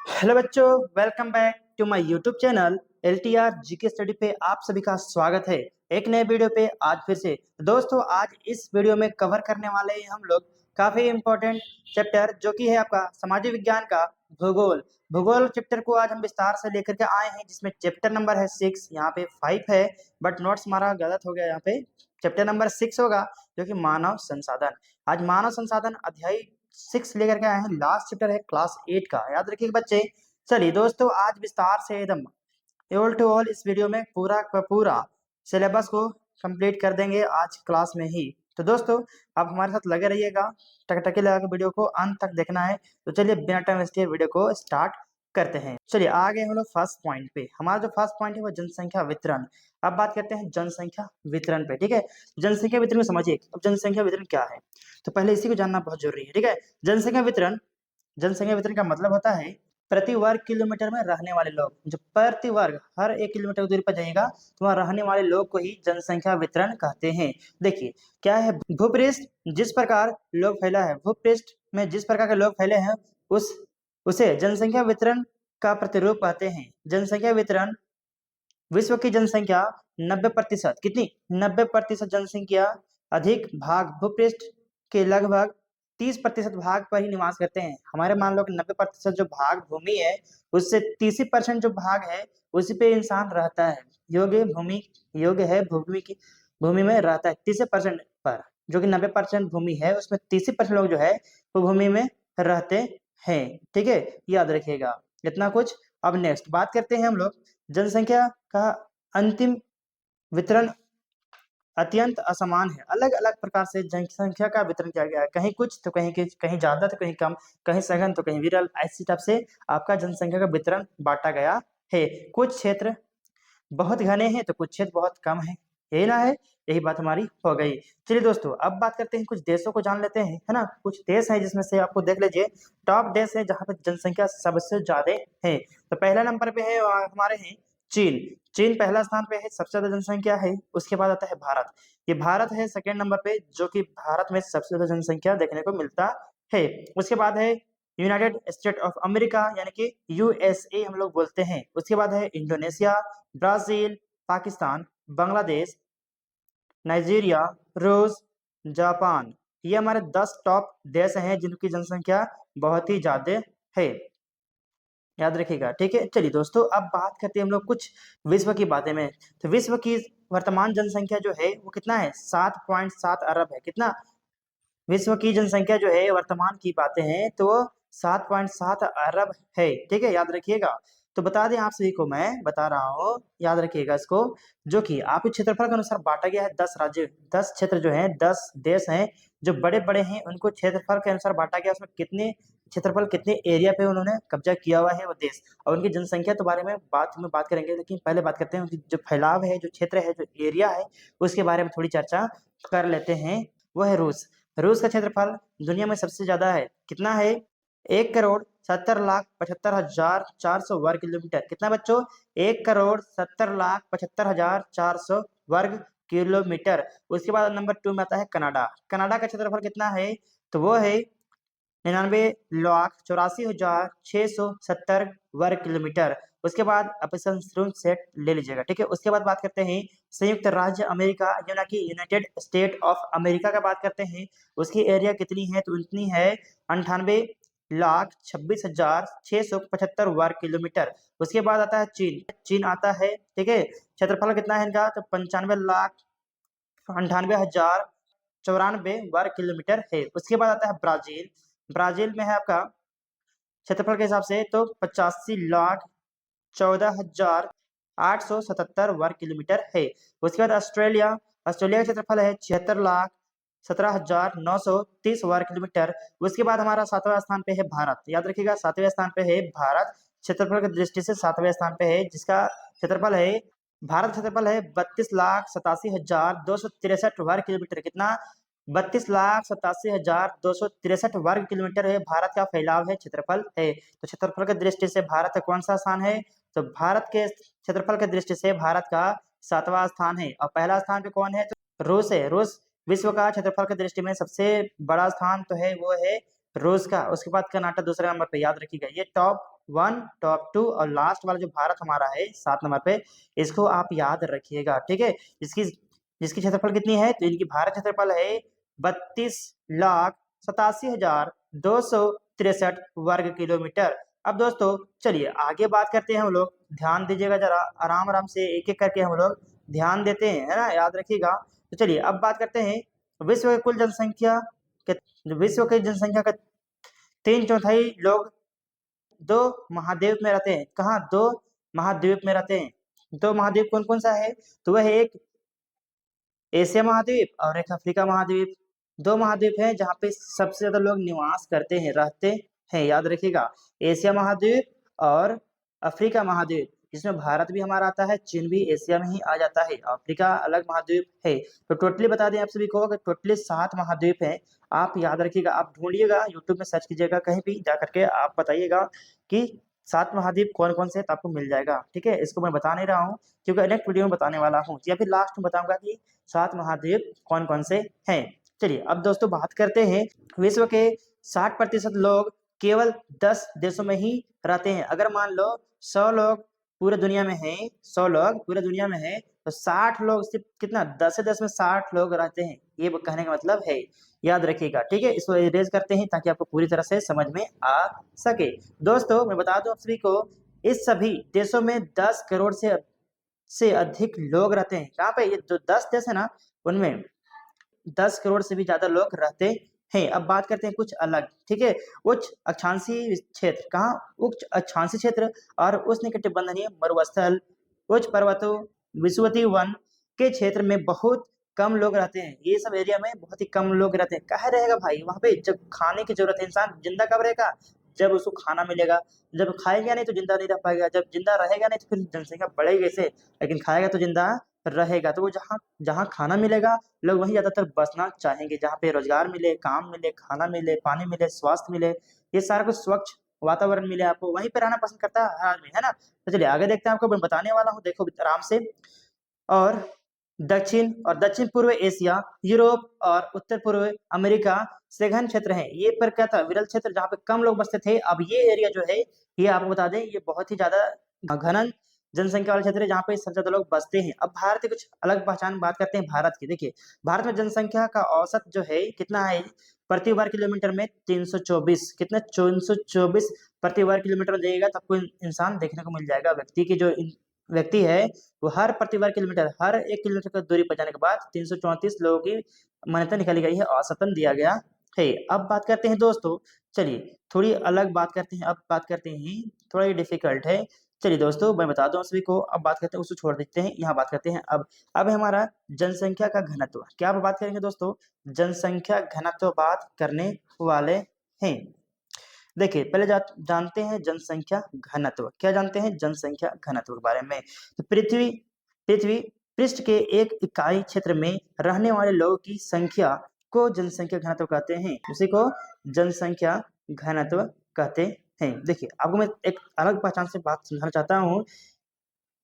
Hello बच्चों, welcome back to my YouTube channel LTR GK study पे आप सभी का स्वागत है। एक नए वीडियो पे आज फिर से दोस्तों, आज इस वीडियो में कवर करने वाले हैं हम लोग काफी इंपॉर्टेंट चैप्टर जो कि है आपका सामाजिक विज्ञान का भूगोल। भूगोल चैप्टर को आज हम विस्तार से लेकर के आए हैं, जिसमें चैप्टर नंबर है 6। यहाँ पे 5 है बट नोट्स हमारा गलत हो गया। यहाँ पे चैप्टर नंबर 6 होगा जो कि मानव संसाधन। आज मानव संसाधन अध्याय 6 लेकर के आए हैं। लास्ट चैप्टर है क्लास 8 का, याद रखिएगा बच्चे। चलिए दोस्तों, आज विस्तार से एकदम ऑल टू ऑल इस वीडियो में पूरा का पूरा सिलेबस को कंप्लीट कर देंगे आज क्लास में ही। तो दोस्तों, आप हमारे साथ लगे रहिएगा, टकटकी लगा के वीडियो को अंत तक देखना है। तो चलिए बिना टाइम वेस्ट किए वीडियो को स्टार्ट करते हैं। चलिए आगे हम लोग फर्स्ट पॉइंट पे। हमारा जो फर्स्ट पॉइंट है वो जनसंख्या वितरण। अब बात करते हैं जनसंख्या वितरण पे, ठीक है। जनसंख्या वितरण को समझिए। अब जनसंख्या वितरण क्या है, तो पहले इसी को जानना बहुत जरूरी है, ठीक है। जनसंख्या वितरण, जनसंख्या वितरण का मतलब होता है प्रति वर्ग किलोमीटर में रहने वाले लोग। जो प्रति वर्ग हर 1 किलोमीटर की दूरी पर जाइएगा तो वहां रहने वाले लोग को ही जनसंख्या वितरण कहते हैं। देखिए क्या है, भूपृष्ठ जिस प्रकार लोग फैला है, भूपृष्ठ में जिस प्रकार के लोग फैले हैं उस उसे जनसंख्या वितरण का प्रतिरूप कहते हैं। जनसंख्या वितरण विश्व की जनसंख्या 90%, कितनी 90% जनसंख्या अधिक भाग भूपृष्ठ के लगभग 30% भाग पर ही निवास करते हैं। हमारे मान लो कि 90% जो भाग भूमि है उससे 30% जो भाग है उसी पे इंसान रहता है। योग्य भूमि, योग्य है भूमि की, भूमि में रहता है 30% पर। जो कि 90% भूमि है उसमें 30% लोग जो है वो भूमि में रहते हैं, ठीक है। याद रखिएगा इतना कुछ। अब नेक्स्ट बात करते हैं हम लोग जनसंख्या का अंतिम वितरण अत्यंत असमान है। अलग अलग प्रकार से जनसंख्या का वितरण किया गया है, कहीं कुछ तो कहीं ज्यादा तो कहीं कम, कहीं सघन तो कहीं विरल। ऐसी टाइप से आपका जनसंख्या का वितरण बांटा गया है। कुछ क्षेत्र बहुत घने हैं तो कुछ क्षेत्र बहुत कम है, यही ना है, यही बात हमारी हो गई। चलिए दोस्तों, अब बात करते हैं कुछ देशों को जान लेते हैं, है ना। कुछ देश है जिसमें से आपको देख लीजिए टॉप देश है जहाँ पे जनसंख्या सबसे ज्यादा है। तो पहला नंबर पे है हमारे हैं चीन। चीन पहला स्थान पे है, सबसे ज्यादा जनसंख्या है। उसके बाद आता है भारत। ये भारत है सेकेंड नंबर पे, जो कि भारत में सबसे ज्यादा जनसंख्या देखने को मिलता है। उसके बाद है यूनाइटेड स्टेट ऑफ अमेरिका, यानी कि USA हम लोग बोलते हैं। उसके बाद है Indonesia, Brazil, Pakistan, Bangladesh, Nigeria, रूस, जापान। ये हमारे 10 टॉप देश हैं जिनकी जनसंख्या बहुत ही ज्यादा है, याद रखिएगा, ठीक है। चलिए दोस्तों, अब बात करते हैं हम लोग कुछ विश्व की बातें में। तो विश्व की वर्तमान जनसंख्या जो है वो कितना है, 7.7 अरब है। कितना, विश्व की जनसंख्या जो है वर्तमान की बातें हैं तो 7.7 अरब है, ठीक है, याद रखिएगा। तो बता दें आप सभी को, मैं बता रहा हूँ, याद रखिएगा इसको। जो कि आपके क्षेत्रफल के अनुसार बांटा गया है 10 राज्य, 10 क्षेत्र जो हैं, 10 देश हैं जो बड़े बड़े हैं, उनको क्षेत्रफल के अनुसार बांटा गया। उसमें कितने क्षेत्रफल, कितने एरिया पे उन्होंने कब्जा किया हुआ है वो देश, और उनकी जनसंख्या के बारे में बात करेंगे। लेकिन पहले बात करते हैं उनकी जो फैलाव है, जो क्षेत्र है, जो एरिया है, उसके बारे में थोड़ी चर्चा कर लेते हैं। वो है रूस। रूस का क्षेत्रफल दुनिया में सबसे ज्यादा है। कितना है, 1,70,75,400 वर्ग किलोमीटर। कितना बच्चों, 1,70,75,400 वर्ग किलोमीटर। उसके बाद नंबर 2 में आता है कनाडा। कनाडा का क्षेत्रफल कितना है, तो वो है 99,84,670 वर्ग किलोमीटर। उसके बाद ऑप्शन सेट ले लीजिएगा, ठीक है। उसके बाद बात करते हैं संयुक्त राज्य अमेरिका, यानी कि यूनाइटेड स्टेट ऑफ अमेरिका का बात करते हैं। उसकी एरिया कितनी है, तो इतनी है 98,26,675 वर्ग किलोमीटर। उसके बाद आता है चीन। चीन आता है, ठीक है। क्षेत्रफल कितना है इनका, तो 95,98,094 वर्ग किलोमीटर है। उसके बाद आता है ब्राजील। ब्राजील में है आपका क्षेत्रफल के हिसाब से तो 85,14,877 वर्ग किलोमीटर है। उसके बाद ऑस्ट्रेलिया। ऑस्ट्रेलिया का क्षेत्रफल है 76,17,930 वर्ग किलोमीटर। उसके बाद हमारा 7वां स्थान पे है भारत। याद रखिएगा 7वें स्थान पे है भारत, क्षेत्रफल की दृष्टि से 7वें स्थान पे है, जिसका क्षेत्रफल है, भारत क्षेत्रफल है 32,87,263 वर्ग किलोमीटर। कितना, 32,87,263 वर्ग किलोमीटर है भारत का फैलाव है, क्षेत्रफल है। तो क्षेत्रफल की दृष्टि से भारत का कौन सा स्थान है, तो भारत के क्षेत्रफल की दृष्टि से भारत का 7वां स्थान है। और पहला स्थान पे कौन है, तो रूस है। रूस विश्व का क्षेत्रफल की दृष्टि में सबसे बड़ा स्थान तो है, वो है रूस का। उसके बाद कर्नाटक दूसरे नंबर पे, याद रखिएगा। ये टॉप 1, टॉप 2 और लास्ट वाला जो भारत हमारा है 7 नंबर पे, इसको आप याद रखिएगा, ठीक है। इसकी जिसकी क्षेत्रफल कितनी है, तो इनकी भारत क्षेत्रफल है 32,87,263 वर्ग किलोमीटर। अब दोस्तों चलिए आगे बात करते हैं हम लोग, ध्यान दीजिएगा जरा, आराम आराम से एक एक करके हम लोग ध्यान देते हैं, है ना, याद रखिएगा। तो चलिए अब बात करते हैं विश्व की कुल जनसंख्या के, विश्व की जनसंख्या का 3/4 लोग दो महाद्वीप में रहते हैं। कहाँ, दो महाद्वीप में रहते हैं। दो महाद्वीप कौन कौन सा है, तो वह एक एशिया महाद्वीप और एक अफ्रीका महाद्वीप। दो महाद्वीप हैं जहाँ पे सबसे ज्यादा लोग निवास करते हैं, रहते हैं, याद रखिएगा, एशिया महाद्वीप और अफ्रीका महाद्वीप। इसमें भारत भी हमारा आता है, चीन भी एशिया में ही आ जाता है, अफ्रीका अलग महाद्वीप है। तो टोटली बता दें आप सभी को कि टोटली 7 महाद्वीप हैं। आप याद रखिएगा, आप ढूंढिएगा, यूट्यूब में सर्च कीजिएगा, कहीं भी जा करके आप बताइएगा कि 7 महाद्वीप कौन कौन से, तो आपको मिल जाएगा, ठीक है। इसको मैं बता नहीं रहा हूँ क्योंकि नेक्स्ट वीडियो में बताने वाला हूँ, या फिर लास्ट में बताऊंगा कि 7 महाद्वीप कौन कौन से हैं। चलिए अब दोस्तों बात करते हैं, विश्व के 60% लोग केवल 10 देशों में ही रहते हैं। अगर मान लो 100 लोग पूरे दुनिया में हैं, 100 लोग पूरे दुनिया में हैं, तो 60 लोग सिर्फ कितना, 10 से 10 में 60 लोग रहते हैं, ये कहने का मतलब है, याद रखिएगा, ठीक है। इसको इरेज करते हैं ताकि आपको पूरी तरह से समझ में आ सके। दोस्तों मैं बता दूं आप सभी को, इस सभी देशों में 10 करोड़ से अधिक लोग रहते हैं। कहाँ पे, ये जो 10 देश है ना, उनमें 10 करोड़ से भी ज्यादा लोग रहते हैं। अब बात करते हैं कुछ अलग, ठीक है। उच्च अक्षांशीय क्षेत्र, कहाँ, उच्च अक्षांशीय क्षेत्र और उष्णकटिबंधीय मरुस्थल, उच्च पर्वतों, विषुवतीय वन के क्षेत्र में बहुत कम लोग रहते हैं। ये सब एरिया में बहुत ही कम लोग रहते हैं। कहाँ रहेगा भाई, वहां पे जब खाने की जरूरत है, इंसान जिंदा कब रहेगा, जब उसको खाना मिलेगा। जब खाएगा नहीं तो जिंदा नहीं रह पाएगा, जब जिंदा रहेगा नहीं तो फिर जनसंख्या बढ़ेगी कैसे, लेकिन खाएगा तो जिंदा रहेगा। तो वो जहाँ जहाँ खाना मिलेगा, लोग वहीं ज्यादातर बसना चाहेंगे, जहाँ पे रोजगार मिले, काम मिले, खाना मिले, पानी मिले, स्वास्थ्य मिले, ये सारा कुछ स्वच्छ वातावरण मिले, आपको वहीं पे रहना पसंद करता है हर आदमी, है ना। तो चलिए आगे देखते हैं, आपको मैं बताने वाला हूँ, देखो आराम से। और दक्षिण पूर्व एशिया, यूरोप और उत्तर पूर्व अमेरिका सघन क्षेत्र है। ये पर क्या था, विरल क्षेत्र जहाँ पे कम लोग बसते थे। अब ये एरिया जो है, ये आपको बता दें, ये बहुत ही ज्यादा घन जनसंख्या वाला क्षेत्र है, जहाँ पे सबसे ज्यादा लोग बसते हैं। अब भारत की कुछ अलग पहचान बात करते हैं भारत की। देखिए भारत में जनसंख्या का औसत जो है कितना है, प्रति वर्ग किलोमीटर में 324, कितना, 324 प्रति वर्ग किलोमीटर जाइएगा तो आपको इंसान देखने को मिल जाएगा। व्यक्ति की जो व्यक्ति है, वो हर प्रति वर्ग किलोमीटर, हर 1 किलोमीटर की दूरी पर जाने के बाद 334 लोगों की मान्यता निकाली गई है, औसतन दिया गया है। अब बात करते हैं दोस्तों, चलिए थोड़ी अलग बात करते हैं, अब बात करते हैं, थोड़ा ये डिफिकल्ट है। चलिए दोस्तों मैं बता दूं आप सभी को, अब बात करते हैं, उसको छोड़ देते हैं, यहाँ बात करते हैं। अब हमारा जनसंख्या का घनत्व, क्या आप बात करेंगे दोस्तों, जनसंख्या घनत्व बात करने वाले हैं। देखिए पहले जानते हैं जनसंख्या घनत्व, क्या जानते हैं जनसंख्या घनत्व के बारे में। तो पृथ्वी पृथ्वी पृष्ठ के एक इकाई क्षेत्र में रहने वाले लोगों की संख्या को जनसंख्या घनत्व कहते हैं, उसी को जनसंख्या घनत्व कहते हैं। देखिए आपको मैं एक अलग पहचान से बात समझाना चाहता हूँ।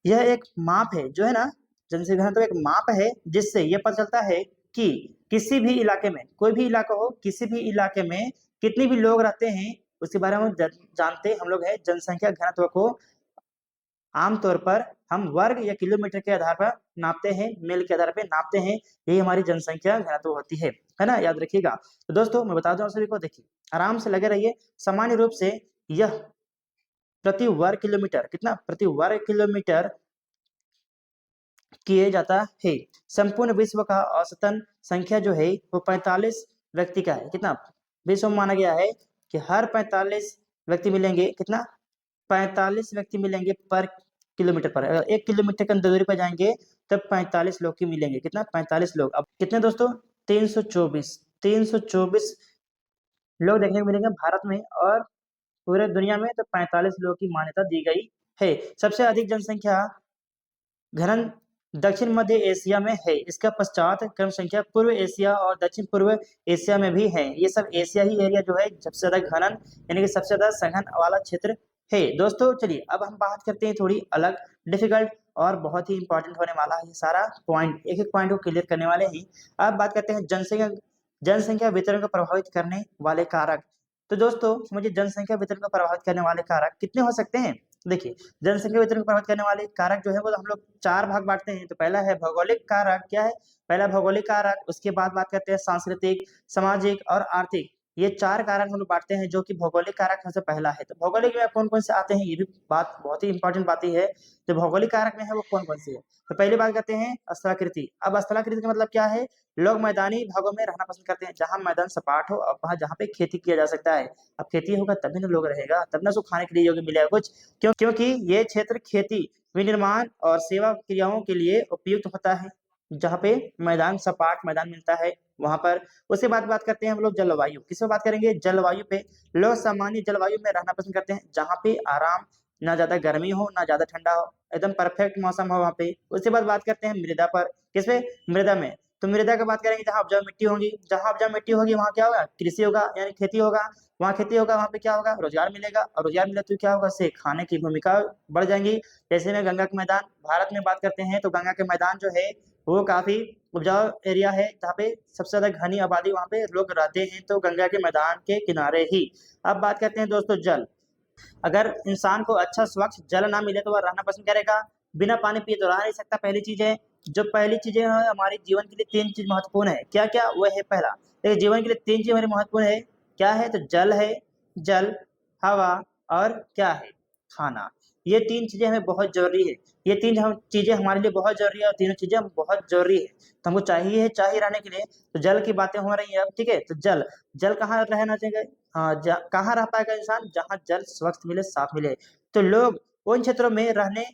यह एक माप है, जो है ना, जनसंख्या घनत्व एक माप है जिससे यह पता चलता है कि किसी भी इलाके में, कोई भी इलाका हो, किसी भी इलाके में कितने भी लोग रहते हैं, उसके बारे में जानते हम लोग हैं। जनसंख्या घनत्व को आमतौर पर हम वर्ग या किलोमीटर के आधार पर नापते हैं, मेल के आधार पर नापते हैं। यही हमारी जनसंख्या घनत्व होती है ना, याद रखिएगा। तो दोस्तों मैं बता दूं आप सभी को, देखिए आराम से लगे रहिए। सामान्य रूप से यह प्रति वर्ग किलोमीटर, कितना, प्रति वर्ग किलोमीटर किए जाता है। संपूर्ण विश्व का औसतन संख्या जो है वो 45 व्यक्ति का है। कितना, विश्व में माना गया है कि हर 45 व्यक्ति मिलेंगे, कितना, 45 व्यक्ति मिलेंगे पर किलोमीटर पर। अगर 1 किलोमीटर की दूरी पर जाएंगे तब 45 लोग की मिलेंगे, कितना, 45 लोग। अब कितने दोस्तों, 324 लोग देखने को मिलेंगे भारत में, और पूरे दुनिया में तो 45 लोगों की मान्यता दी गई है। सबसे अधिक जनसंख्या घनन दक्षिण मध्य एशिया में है। इसका पश्चात क्रम संख्या पूर्व एशिया और दक्षिण पूर्व एशिया में भी है। ये सब एशिया ही एरिया जो है सबसे ज्यादा घनन, यानी कि सबसे ज्यादा सघन वाला क्षेत्र है। दोस्तों चलिए अब हम बात करते हैं थोड़ी अलग, डिफिकल्ट और बहुत ही इंपॉर्टेंट होने वाला है। सारा पॉइंट, एक एक पॉइंट को क्लियर करने वाले हैं। अब बात करते हैं जनसंख्या जनसंख्या वितरण को प्रभावित करने वाले कारक। तो दोस्तों समझिए जनसंख्या वितरण को प्रभावित करने वाले कारक कितने हो सकते हैं। देखिए जनसंख्या वितरण को प्रभावित करने वाले कारक जो है वो हम लोग चार भाग बांटते हैं। तो पहला है भौगोलिक कारक, क्या है, पहला भौगोलिक कारक, उसके बाद बात करते हैं सांस्कृतिक, सामाजिक और आर्थिक। ये चार कारक हम लोग बांटते हैं, जो कि भौगोलिक कारक में से पहला है। तो भौगोलिक में कौन कौन से आते हैं, ये भी बात बहुत ही इंपॉर्टेंट बात ही है। तो भौगोलिक कारक में है वो कौन कौन से है। तो पहली बात करते हैं स्थलाकृति। अब स्थलाकृति का मतलब क्या है, लोग मैदानी भागों में रहना पसंद करते हैं, जहां मैदान सपाट हो और वहां जहां पे खेती किया जा सकता है। अब खेती होगा तभी ना लोग रहेगा, तब ना उसको खाने के लिए योग्य मिलेगा कुछ, क्योंकि ये क्षेत्र खेती, विनिर्माण और सेवा क्रियाओं के लिए उपयुक्त होता है। जहाँ पे मैदान सपाट मैदान मिलता है वहां पर। उसके बाद बात करते हैं हम लोग जलवायु। किस पे बात करेंगे, जलवायु पे। लोग सामान्य जलवायु में रहना पसंद करते हैं, जहाँ पे आराम, ना ज्यादा गर्मी हो ना ज्यादा ठंडा हो, एकदम परफेक्ट मौसम हो वहाँ पे। उसके बाद बात करते हैं मृदा पर। किस पे, मृदा में। तो मृदा की बात करेंगे जहाँ उपजाऊ मिट्टी होगी, जहाँ उपजाऊ मिट्टी होगी वहाँ क्या होगा, कृषि होगा यानी खेती होगा। वहाँ खेती होगा, वहाँ पे क्या होगा, रोजगार मिलेगा, और रोजगार मिले तो क्या होगा, उससे खाने की भूमिका बढ़ जाएंगी। जैसे में गंगा के मैदान, भारत में बात करते हैं तो गंगा के मैदान जो है वो काफी उपजाऊ एरिया है, जहाँ पे सबसे ज्यादा घनी आबादी वहाँ पे लोग रहते हैं, तो गंगा के मैदान के किनारे ही। अब बात करते हैं दोस्तों जल। अगर इंसान को अच्छा स्वच्छ जल ना मिले तो वह रहना पसंद करेगा, बिना पानी पिए तो रह नहीं सकता। पहली चीज है, जो पहली चीजें हैं हमारे जीवन के लिए, तीन चीज महत्वपूर्ण है, क्या क्या, वह है पहला, देखिए जीवन के लिए तीन चीज हमारी महत्वपूर्ण है, क्या है, तो जल है, जल, हवा और क्या है, खाना। ये तीन चीजें हमें बहुत जरूरी है। ये तीन हम चीजें हमारे लिए बहुत जरूरी है, और तीनों चीजें हम बहुत जरूरी है, तो हमको चाहिए है, चाहिए रहने के लिए। तो जल की बातें हो रही है अब, ठीक है। तो जल, जल कहाँ रहना चाहिए, हाँ, कहाँ रह पाएगा इंसान, जहाँ जल स्वच्छ मिले, साफ मिले। तो लोग उन क्षेत्रों में रहने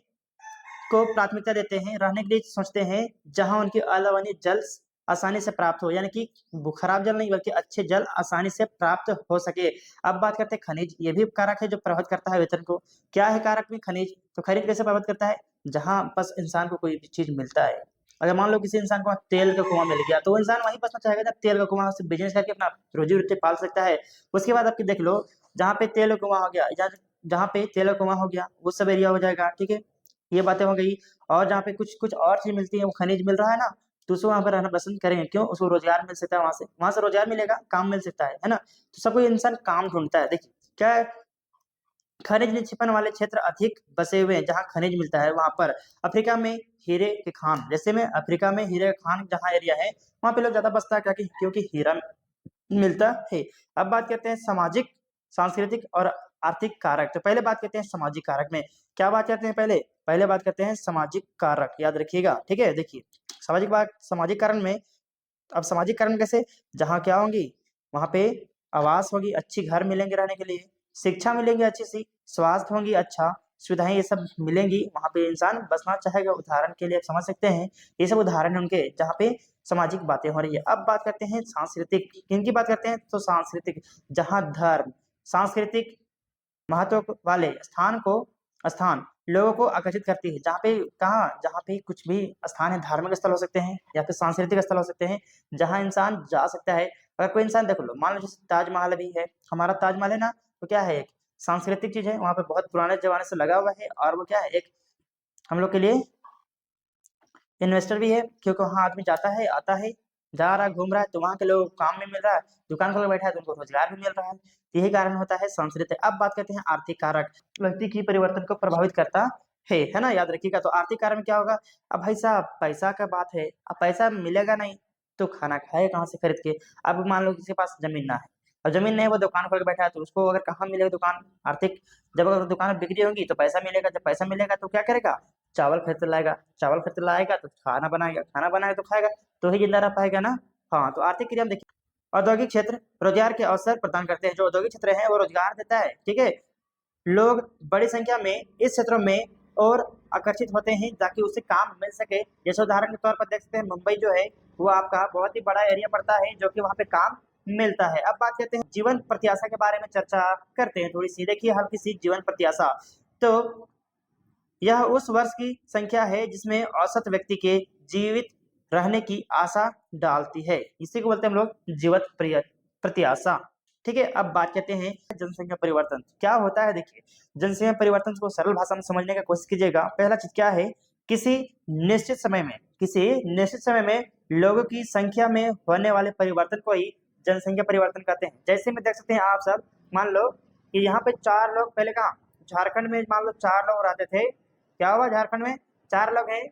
को प्राथमिकता देते हैं, रहने के लिए सोचते हैं, जहां उनके अलावनीय जल आसानी से प्राप्त हो, यानी कि वो खराब जल नहीं बल्कि अच्छे जल आसानी से प्राप्त हो सके। अब बात करते हैं खनिज। ये भी कारक है जो प्रभावित करता है वेतन को। क्या है कारक में, खनिज। तो खनिज कैसे प्रभावित करता है, जहां बस इंसान को कोई भी चीज मिलता है। अगर मान लो किसी इंसान को तेल का कुआं मिल गया, तो वो इंसान वहीं बसना चाहेगा जब तेल का कुआं से बिजनेस करके अपना रोजी रोटी पाल सकता है। उसके बाद आपकी देख लो, जहाँ पे तेल का कुआं हो गया, जहाँ पे तेल का कुआं हो गया वो सब एरिया हो जाएगा, ठीक है। ये बातें हो गई। और जहाँ पे कुछ कुछ और चीज मिलती है, वो खनिज मिल रहा है ना, तो उसको वहां पर रहना पसंद करेंगे, क्यों, उसको रोजगार मिल सकता है, वहां से रोजगार मिलेगा, काम मिल सकता है ना। तो सब कोई इंसान काम ढूंढता है। देखिए क्या है, खनिज निक्षेपण वाले क्षेत्र अधिक बसे हुए हैं, जहाँ खनिज मिलता है वहां पर। अफ्रीका में हीरे के खान, जैसे में अफ्रीका में हीरे के खान जहाँ एरिया है, वहां पे लोग ज्यादा बसता है, क्योंकि हीरा मिलता है। अब बात करते हैं सामाजिक, सांस्कृतिक और आर्थिक कारक। तो पहले बात करते हैं सामाजिक कारक में। क्या बात करते हैं, पहले पहले बात करते हैं सामाजिक कारक, याद रखिएगा, ठीक है। देखिए सामाजिक कारण में, अब सामाजिक कारण कैसे, जहाँ क्या होंगी, वहां पे आवास होगी, अच्छी घर मिलेंगे रहने के लिए, शिक्षा मिलेंगी अच्छी सी, स्वास्थ्य होंगी अच्छा, सुविधाएं ये सब मिलेंगी, वहां पे इंसान बसना चाहेगा। उदाहरण के लिए आप समझ सकते हैं, ये सब उदाहरण हैं उनके, जहाँ पे सामाजिक बातें हो रही है। अब बात करते हैं सांस्कृतिक। किनकी बात करते हैं, तो सांस्कृतिक, जहाँ धर्म, सांस्कृतिक महत्व वाले स्थान लोगों को आकर्षित करती है। जहाँ पे कहाँ, जहाँ पे कुछ भी स्थान है, धार्मिक स्थल हो सकते हैं या फिर सांस्कृतिक स्थल हो सकते हैं, जहाँ इंसान जा सकता है। अगर कोई इंसान देख लो, मान लो जैसे ताजमहल भी है, हमारा ताजमहल है ना, तो क्या है, एक सांस्कृतिक चीज है, वहाँ पे बहुत पुराने जमाने से लगा हुआ है, और वो क्या है, एक हम लोग के लिए इन्वेस्टर भी है, क्योंकि वहाँ आदमी जाता है, आता है, जा रहा है, घूम रहा है, तो वहाँ के लोग काम में मिल रहा है, दुकान खोल के बैठा है तो उनको रोजगार भी मिल रहा है। यही कारण होता है सांस्कृतिक। अब बात करते हैं आर्थिक कारक। व्यक्ति की परिवर्तन को प्रभावित करता है ना, याद रखिएगा। तो आर्थिक कारण में क्या होगा, अब भाई साहब पैसा का बात है, अब पैसा मिलेगा नहीं तो खाना खाए कहाँ से खरीद के। अब मान लो किसी के पास जमीन ना है, और जमीन नहीं, वो दुकान खोल के बैठा है, तो उसको अगर कहाँ मिलेगा दुकान, आर्थिक, जब अगर दुकान में बिक्री होगी तो पैसा मिलेगा, जब पैसा मिलेगा तो क्या करेगा, चावल खरीद के लाएगा, चावल खरीद के लाएगा तो खाना बनाएगा, खाना बनाएगा तो खाएगा, तो ही जिंदा रह पाएगा ना। हाँ, तो आर्थिक क्रिया में देखिए, औद्योगिक क्षेत्र रोजगार के अवसर प्रदान करते हैं। जो औद्योगिक क्षेत्र है वो रोजगार देता है, ठीक है। लोग बड़ी संख्या में इस क्षेत्रों में और आकर्षित होते हैं, ताकि उसे काम मिल सके। जैसे उदाहरण के तौर पर देख सकते हैं, मुंबई जो है वो आपका बहुत ही बड़ा एरिया पड़ता है, जो कि वहाँ पे काम मिलता है। अब बात करते हैं जीवन प्रत्याशा के बारे में, चर्चा करते हैं थोड़ी सी। देखिए हल्की सी जीवन प्रत्याशा। तो यह उस वर्ष की संख्या है जिसमें औसत व्यक्ति के जीवित रहने की आशा डालती है। इसी को बोलते हैं हम लोग जीवित प्रत्याशा, ठीक है। अब बात करते हैं जनसंख्या परिवर्तन क्या होता है। देखिए जनसंख्या परिवर्तन को सरल भाषा में समझने का कोशिश कीजिएगा। पहला चीज क्या है, किसी किसी निश्चित समय में लोगों की संख्या में होने वाले परिवर्तन को ही जनसंख्या परिवर्तन कहते हैं। जैसे में देख सकते हैं आप सब, मान लो कि यहाँ पे 4 लोग पहले कहाँ झारखंड में मान लो 4 लोग रहते थे। क्या हुआ झारखंड में 4 लोग हैं,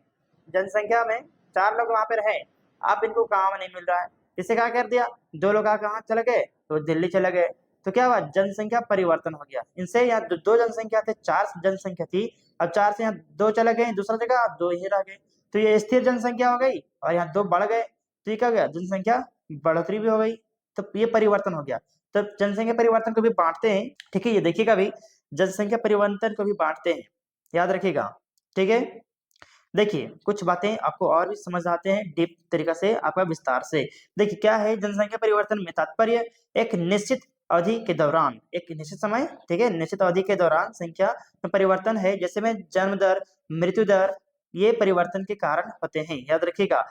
जनसंख्या में 4 लोग वहां पे रहे। अब इनको काम नहीं मिल रहा है, इसे क्या कर दिया, 2 लोग कहाँ चले गए, तो दिल्ली चले गए। तो क्या हुआ, जनसंख्या परिवर्तन हो गया। इनसे यहाँ दो जनसंख्या थे, 4 जनसंख्या थी, अब 4 से यहाँ 2 चले गए दूसरा जगह, अब 2 ही रह गए। तो ये स्थिर जनसंख्या हो गई और यहाँ 2 बढ़ गए, तो ये क्या हो गया, जनसंख्या बढ़ोतरी भी हो गई। तो ये परिवर्तन हो गया। तो जनसंख्या परिवर्तन को भी बांटते हैं, ठीक है, ये देखिएगा भी, जनसंख्या परिवर्तन को भी बांटते हैं, याद रखिएगा, ठीक है। देखिए कुछ बातें आपको और भी समझ आते हैं डीप तरीका से, आपका विस्तार से। देखिए क्या है जनसंख्या परिवर्तन में तात्पर्य, एक निश्चित अवधि के दौरान, एक निश्चित समय, ठीक है, निश्चित अवधि के दौरान संख्या में परिवर्तन है, जैसे में जन्म दर, मृत्यु दर, ये परिवर्तन के कारण होते हैं, याद रखिएगा।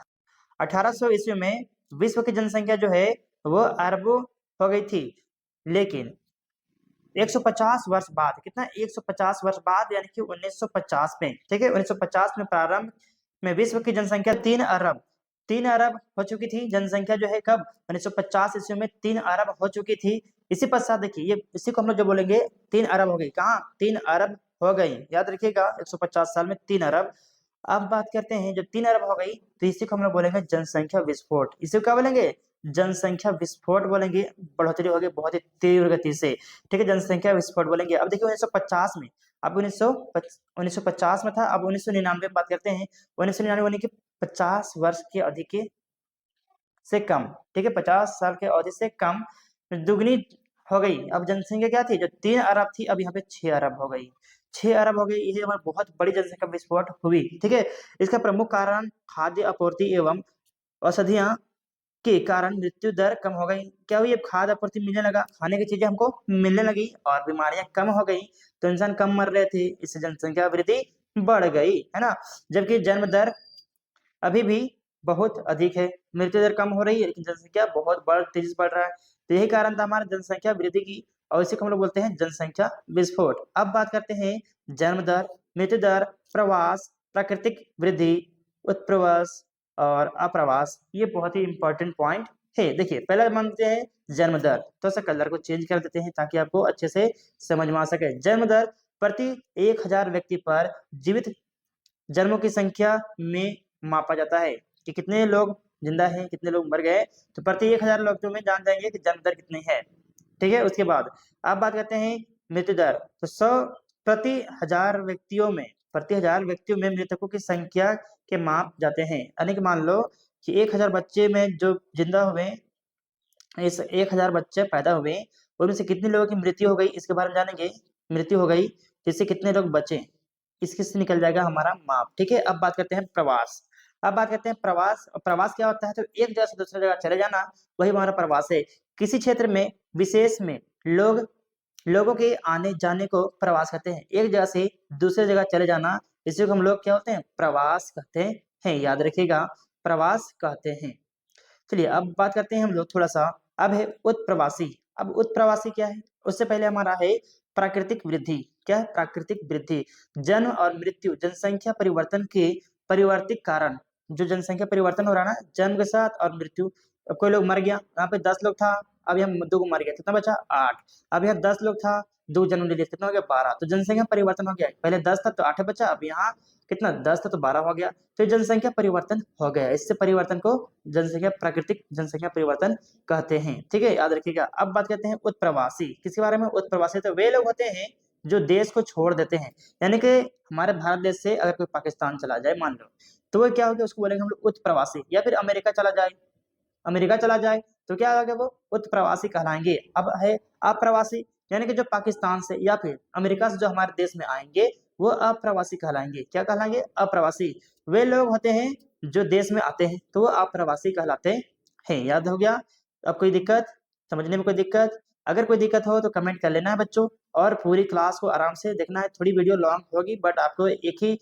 1800 ईस्वी में विश्व की जनसंख्या जो है वो अरबों हो गई थी, लेकिन 150 वर्ष बाद, कितना 150 वर्ष बाद, यानी कि 1950 में, ठीक है, 1950 में प्रारंभ में विश्व की जनसंख्या 3 अरब हो चुकी थी। जनसंख्या जो है कब, 1950 ईस्वी में 3 अरब हो चुकी थी। इसी पश्चात देखिए, ये इसी को हम लोग जो बोलेंगे 3 अरब हो गई, कहाँ 3 अरब हो गई, याद रखिएगा, 150 साल में 3 अरब। अब बात करते हैं, जब 3 अरब हो गई तो इसी को हम लोग बोलेंगे जनसंख्या विस्फोट। इसे क्या बोलेंगे, जनसंख्या विस्फोट बोलेंगे, बढ़ोतरी हो गई बहुत ही तीव्र गति से, ठीक है, जनसंख्या विस्फोट बोलेंगे। अब देखिए 1950 में, अब 1950 में था, अब 1999 में बात करते हैं। 1999 यानी कि 50 वर्ष की अवधि के से कम, ठीक है, 50 साल के अवधि से कम, दुगनी हो गई। अब जनसंख्या क्या थी, जो 3 अरब थी, अब यहाँ पे 6 अरब हो गई, 6 अरब हो गई। ये हमारी बहुत बड़ी जनसंख्या विस्फोट हुई, ठीक है। इसका प्रमुख कारण खाद्य आपूर्ति एवं औषधियां के कारण मृत्यु दर कम हो गई। क्या हुई, अब खाद्य आपूर्ति मिलने लगा, खाने की चीजें हमको मिलने लगी और बीमारियां कम हो गई, तो इंसान कम मर रहे थे, इससे जनसंख्या वृद्धि बढ़ गई, है ना। जबकि जन्म दर अभी भी बहुत अधिक है, मृत्यु दर कम हो रही है, लेकिन जनसंख्या बहुत तेजी से बढ़ रहा है। तो यही कारण था हमारे जनसंख्या वृद्धि की, और इसी को हम लोग बोलते हैं जनसंख्या विस्फोट। अब बात करते हैं जन्म दर, मृत्यु दर, प्रवास, प्राकृतिक वृद्धि, उत्प्रवास और अप्रवास, ये बहुत ही इंपॉर्टेंट पॉइंट है। देखिए पहला मानते हैं जन्म दर, तो ऐसा कलर को चेंज कर देते हैं ताकि आपको अच्छे से समझ में आ सके। जन्म दर प्रति 1000 व्यक्ति पर जीवित जन्मों की संख्या में मापा जाता है कि कितने लोग जिंदा हैं, कितने लोग मर गए। तो प्रति 1000 लोगों में जान जाएंगे कि जन्म दर कितनी है, ठीक है। उसके बाद आप बात करते हैं मृत्यु दर, तो 100 प्रति 1000 व्यक्तियों में मृतकों की संख्या के माप जाते हैं। यानी कि मान लो कि 1000 बच्चे में जो जिंदा हुए, इस 1000 बच्चे पैदा हुए, उनमें से कितने लोगों की मृत्यु हो गई, इसके बारे में जानेंगे। मृत्यु हो गई, जिससे कितने लोग बचे, इसके से निकल जाएगा हमारा माप, ठीक है। अब बात करते हैं प्रवास। अब बात करते हैं प्रवास। प्रवास क्या होता है, तो एक जगह से दूसरी जगह चले जाना, वही हमारा प्रवास है। किसी क्षेत्र में विशेष में लोगों के आने जाने को प्रवास कहते हैं। एक जगह से दूसरी जगह चले जाना, इसी को हम लोग क्या होते हैं, प्रवास कहते हैं, याद रखिएगा, प्रवास कहते हैं। चलिए अब बात करते हैं हम लोग थोड़ा सा, अब है उत्प्रवासी। अब उत्प्रवासी क्या है, उससे पहले हमारा है प्राकृतिक वृद्धि। क्या है, प्राकृतिक वृद्धि, जन्म और मृत्यु, जनसंख्या परिवर्तन के परिवर्तिक कारण, जो जनसंख्या परिवर्तन हो रहा है ना जन्म के साथ और मृत्यु। अब कोई लोग मर गया, यहाँ पे 10 लोग था, अब यहाँ 2 को मर गया, कितना बचा 8। अब यहाँ 10 लोग था, 2 जन्म ले लिया, कितना हो गया 12। तो जनसंख्या परिवर्तन हो गया, पहले 10 था तो 8 बचा, अब यहाँ कितना 10 था तो 12 हो गया। तो जनसंख्या परिवर्तन हो गया, इससे परिवर्तन को जनसंख्या प्राकृतिक जनसंख्या परिवर्तन कहते हैं, ठीक है, याद रखिएगा। अब बात करते हैं उत्प्रवासी, किसके बारे में, उत्प्रवासी तो वे लोग होते हैं जो देश को छोड़ देते हैं। यानी कि हमारे भारत देश से अगर कोई पाकिस्तान चला जाए मान लो, तो वो क्या हो गया, उसको बोलेंगे हम लोग उत्प्रवासी। या फिर अमेरिका चला जाए तो क्या होगा, वो उत्प्रवासी कहलाएंगे। अब है अप्रवासी, यानी कि जो पाकिस्तान से या फिर अमेरिका से जो हमारे देश में आएंगे, वो अप्रवासी कहलाएंगे। क्या कहलाएंगे, अप्रवासी। वे लोग होते हैं जो देश में आते हैं, तो वो अप्रवासी कहलाते हैं, याद हो गया। अब कोई दिक्कत, समझने में कोई दिक्कत, अगर कोई दिक्कत हो तो कमेंट कर लेना है बच्चों, और पूरी क्लास को आराम से देखना है। थोड़ी वीडियो लॉन्ग होगी, बट आपको एक ही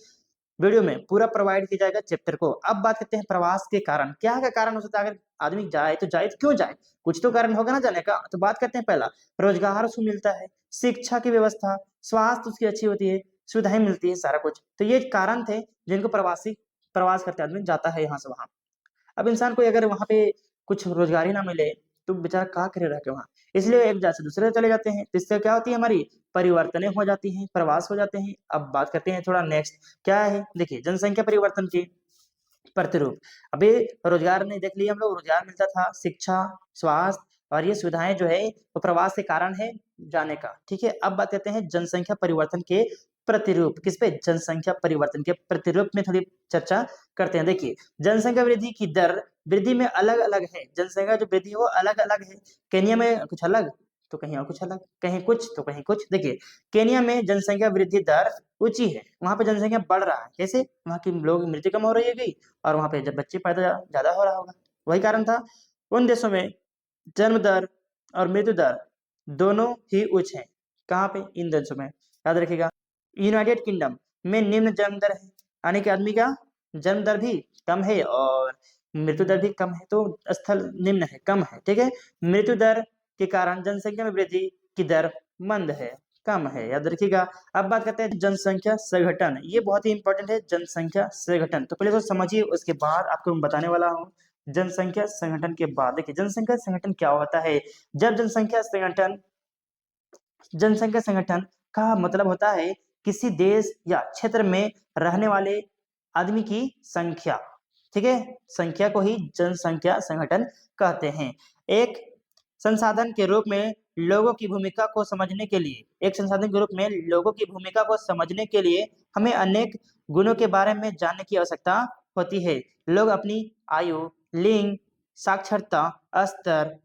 वीडियो में पूरा प्रोवाइड किया जाएगा चैप्टर को। अब बात करते हैं प्रवास के कारण, क्या क्या कारण हो सकता है, अगर आदमी जाए तो क्यों जाए, कुछ तो कारण होगा ना जाने का। तो बात करते हैं पहला, रोजगार उसको मिलता है, शिक्षा की व्यवस्था, स्वास्थ्य उसकी अच्छी होती है, सुविधाएं मिलती है, सारा कुछ। तो ये कारण थे जिनको प्रवास करते आदमी जाता है यहाँ से वहां। अब इंसान को अगर वहां पे कुछ रोजगार ही ना मिले तो बेचारा क्या करे रह के वहाँ, इसलिए एक जात से दूसरे चले जाते हैं। तो इससे क्या होती है, हमारी परिवर्तनें हो जाती हैं, प्रवास हो जाते हैं। अब बात करते हैं थोड़ा नेक्स्ट क्या है, देखिए जनसंख्या परिवर्तन की प्रतिरूप। अभी रोजगार ने देख लिया हम लोग, रोजगार मिलता था, शिक्षा, स्वास्थ्य और ये सुविधाएं जो है वो प्रवास के कारण है जाने का। ठीक है, अब बात करते हैं जनसंख्या परिवर्तन के प्रतिरूप। किस पे, जनसंख्या परिवर्तन के प्रतिरूप में थोड़ी चर्चा करते हैं। देखिए जनसंख्या वृद्धि की दर वृद्धि में अलग अलग है, जनसंख्या जो वृद्धि है वो अलग अलग है। केनिया में कुछ अलग, तो कहीं और कुछ अलग, कहीं कुछ तो कहीं कुछ। देखिए केनिया में जनसंख्या वृद्धि दर ऊंची है, वहां पे जनसंख्या बढ़ रहा है। कैसे, वहां की लोग मृत्यु कम हो रही है गई, और वहां पे जब बच्चे पैदा ज्यादा हो रहा होगा, वही कारण था। उन देशों में जन्म दर और मृत्यु दर दोनों ही उच्च हैं। कहाँ पे, इन देशों में, याद रखिएगा। यूनाइटेड किंगडम में निम्न जन्म दर है, यानी कि आदमी का जन्म दर भी कम है और मृत्यु दर भी कम है, तो स्थल निम्न है, कम है। ठीक है, मृत्यु दर के कारण जनसंख्या में वृद्धि की दर मंद है, कम है, याद रखिएगा। अब बात करते हैं जनसंख्या संगठन, ये बहुत ही इंपॉर्टेंट है, जनसंख्या संगठन। तो पहले तो समझिए, उसके बाद आपको मैं बताने वाला हूँ जनसंख्या संगठन के बाद। देखिए जनसंख्या संगठन क्या होता है। जब जनसंख्या संगठन का मतलब होता है किसी देश या क्षेत्र में रहने वाले आदमी की संख्या। ठीक है, संख्या को ही जनसंख्या संगठन कहते हैं। एक संसाधन के रूप में लोगों की भूमिका को समझने के लिए, एक संसाधन के रूप में लोगों की भूमिका को समझने के लिए हमें अनेक गुणों के बारे में जानने की आवश्यकता होती है। लोग अपनी आयु, लिंग, साक्षरता स्तर,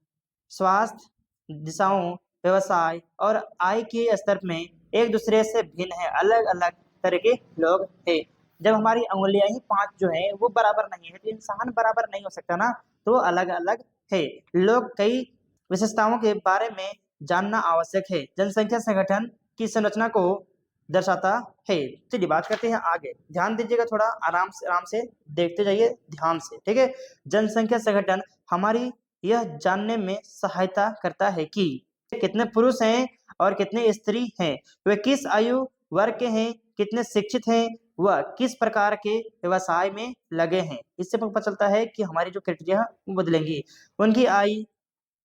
स्वास्थ्य, दिशाओं, व्यवसाय और आय के स्तर में एक दूसरे से भिन्न है, अलग अलग तरह के लोग हैं। जब हमारी अंगुलियां ही पांच जो है वो बराबर नहीं है, तो इंसान बराबर नहीं हो सकता ना, तो अलग अलग है। लोग कई विशेषताओं के बारे में जानना आवश्यक है। जनसंख्या संगठन की संरचना को दर्शाता है। चलिए बात करते हैं आगे, ध्यान दीजिएगा, थोड़ा आराम से देखते जाइए ध्यान से। ठीक है, जनसंख्या संगठन हमारी यह जानने में सहायता करता है कि कितने पुरुष हैं और कितने स्त्री हैं, वे किस आयु वर्ग के हैं, कितने शिक्षित हैं, वह किस प्रकार के व्यवसाय में लगे हैं। इससे पता चलता है कि हमारी जो क्राइटेरिया बदलेंगी, उनकी आय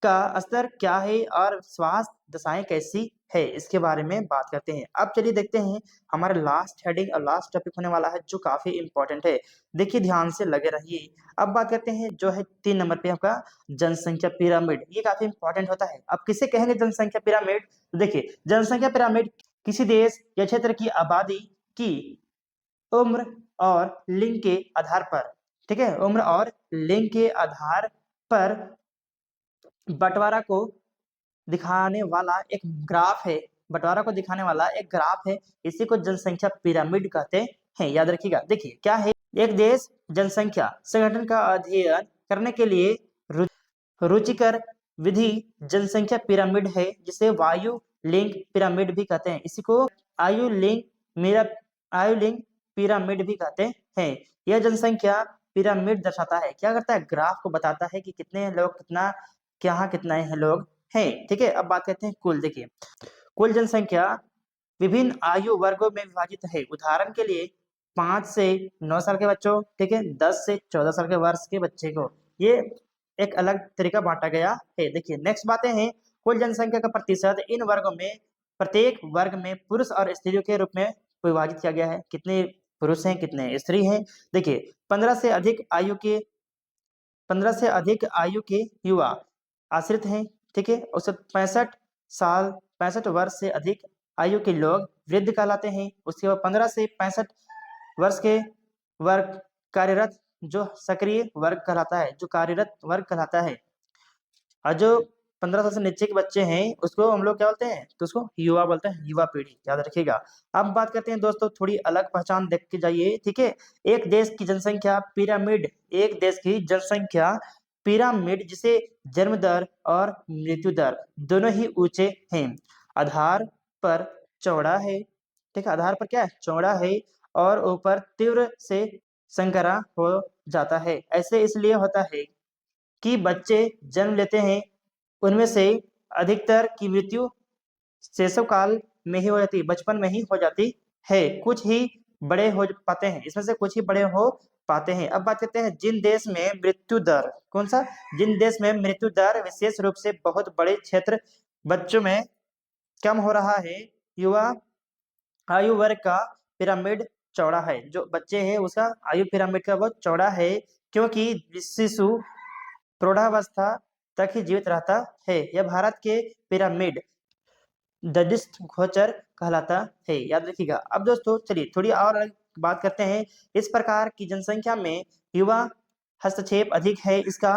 का स्तर क्या है और स्वास्थ्य दशाएं कैसी है, इसके बारे में बात करते हैं। अब चलिए देखते हैं हमारे लास्ट हेडिंग और लास्ट टॉपिक होने वाला है जो काफी इंपॉर्टेंट है। देखिए ध्यान से लगे रहिए। अब बात करते हैं जो है 3 नंबर पे आपका जनसंख्या पिरामिड। ये काफी इंपॉर्टेंट होता है। अब किसे कहेंगे जनसंख्या पिरामिड, तो देखिए जनसंख्या पिरामिड किसी देश या क्षेत्र की आबादी की उम्र और लिंग के आधार पर, ठीक है, उम्र और लिंग के आधार पर बंटवारा को दिखाने वाला एक ग्राफ है, बंटवारा को दिखाने वाला एक ग्राफ है। इसी को जनसंख्या पिरामिड कहते हैं, याद रखिएगा। देखिए क्या है, एक देश जनसंख्या संगठन का अध्ययन करने के लिए रुचिकर विधि जनसंख्या पिरामिड है, जिसे वायु लिंग पिरामिड भी कहते हैं। इसी को आयु लिंग मेरा आयु लिंग पिरामिड भी कहते हैं। यह जनसंख्या पिरामिड दर्शाता है, क्या करता है, ग्राफ को बताता है कि कितने लोग, कितना क्या कितने हैं लोग हैं। ठीक है, अब बात करते हैं कुल। देखिए कुल जनसंख्या विभिन्न आयु वर्गों में विभाजित है। उदाहरण के लिए 5 से 9 साल के बच्चों, ठीक है, 10 से 14 साल के वर्ष के बच्चे को, ये एक अलग तरीका बांटा गया है। देखिए नेक्स्ट बातें हैं, कुल जनसंख्या का प्रतिशत इन वर्गों में प्रत्येक वर्ग में पुरुष और स्त्रियों के रूप में विभाजित किया गया है। कितने पुरुष हैं, कितने स्त्री हैं। देखिए 15 से अधिक आयु के युवा आश्रित हैं। ठीक है, औसत 65 वर्ष से अधिक आयु के लोग वृद्ध कहलाते हैं। उसके बाद 15 से 65 वर्ष के वर्ग कार्यरत, जो सक्रिय वर्ग कहलाता है, जो कार्यरत वर्ग कहलाता है। और जो 15 साल से नीचे के बच्चे हैं उसको हम लोग क्या बोलते हैं, तो उसको युवा बोलते हैं, युवा पीढ़ी, याद रखिएगा। अब बात करते हैं दोस्तों, थोड़ी अलग पहचान देख के जाइए। ठीक है, एक देश की जनसंख्या पिरामिड, एक देश की जनसंख्या पिरामिड जिसे जन्म दर और मृत्यु दर दोनों ही ऊंचे हैं, आधार पर चौड़ा है। ठीक है, आधार पर क्या है, चौड़ा है, और ऊपर तीव्र से संकरा हो जाता है। ऐसे इसलिए होता है कि बच्चे जन्म लेते हैं, उनमें से अधिकतर की मृत्यु शैशव काल में ही हो जाती है, बचपन में ही हो जाती है। कुछ ही बड़े हो पाते हैं, इसमें से कुछ ही बड़े हो पाते हैं। अब बात करते हैं जिन देश में मृत्यु दर, कौन सा, जिन देश में मृत्यु दर विशेष रूप से बहुत बड़े क्षेत्र बच्चों में कम हो रहा है, युवा आयु वर्ग का पिरामिड चौड़ा है। जो बच्चे हैं उसका आयु पिरामिड का बहुत चौड़ा है, क्योंकि शिशु प्रौढ़ावस्था तक ही जीवित रहता है। यह भारत के पिरामिड ददिष्ट गोचर कहलाता है, याद रखिएगा। अब दोस्तों चलिए थोड़ी और अलग बात करते हैं। इस प्रकार की जनसंख्या में युवा हस्तक्षेप अधिक है। इसका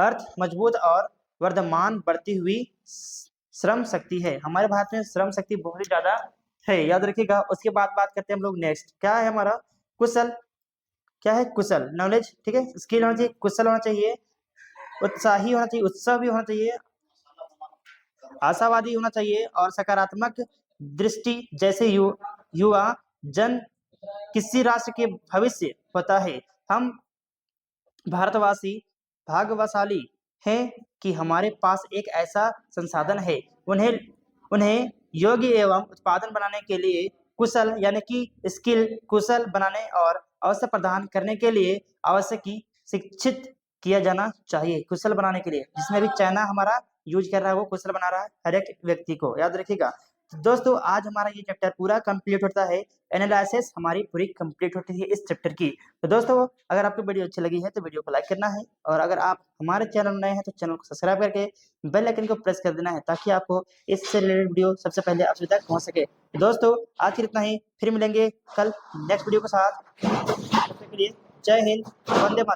अर्थ मजबूत और वर्धमान बढ़ती हुई श्रम शक्ति है। हमारे भारत में श्रम शक्ति बहुत ही ज्यादा है, याद रखिएगा। उसके बाद बात करते हैं हम लोग नेक्स्ट, क्या है हमारा कुशल, क्या है कुशल, नॉलेज, ठीक है, स्किल होना चाहिए, कुशल होना चाहिए, उत्साही होना चाहिए, उत्साह भी होना चाहिए, आशावादी होना चाहिए और सकारात्मक दृष्टि जैसे युवा जन किसी राष्ट्र के भविष्य होता है। हम भारतवासी भाग्यशाली हैं कि हमारे पास एक ऐसा संसाधन है। उन्हें उन्हें योग्य एवं उत्पादन बनाने के लिए कुशल यानी कि स्किल कुशल बनाने और अवसर प्रदान करने के लिए आवश्यक की शिक्षित किया जाना चाहिए। कुशल बनाने के लिए, जिसमें भी चाइना हमारा यूज कर रहा है वो कुशल बना रहा है हर एक व्यक्ति को, याद रखिएगा। तो दोस्तों आज हमारा ये चैप्टर पूरा कंप्लीट होता है, एनालिसिस हमारी पूरी कंप्लीट होती है इस चैप्टर की। तो दोस्तों अगर आपको वीडियो अच्छी लगी है तो वीडियो को लाइक करना है, और अगर आप हमारे चैनल में नए हैं तो चैनल को सब्सक्राइब करके बेल आइकन को प्रेस कर देना है, ताकि आपको इससे रिलेटेड वीडियो सबसे पहले आप तक पहुंच सके। तो दोस्तों आज के इतना ही, फिर मिलेंगे कल नेक्स्ट वीडियो के साथ। तब तक के लिए जय हिंद, वंदे मातरम।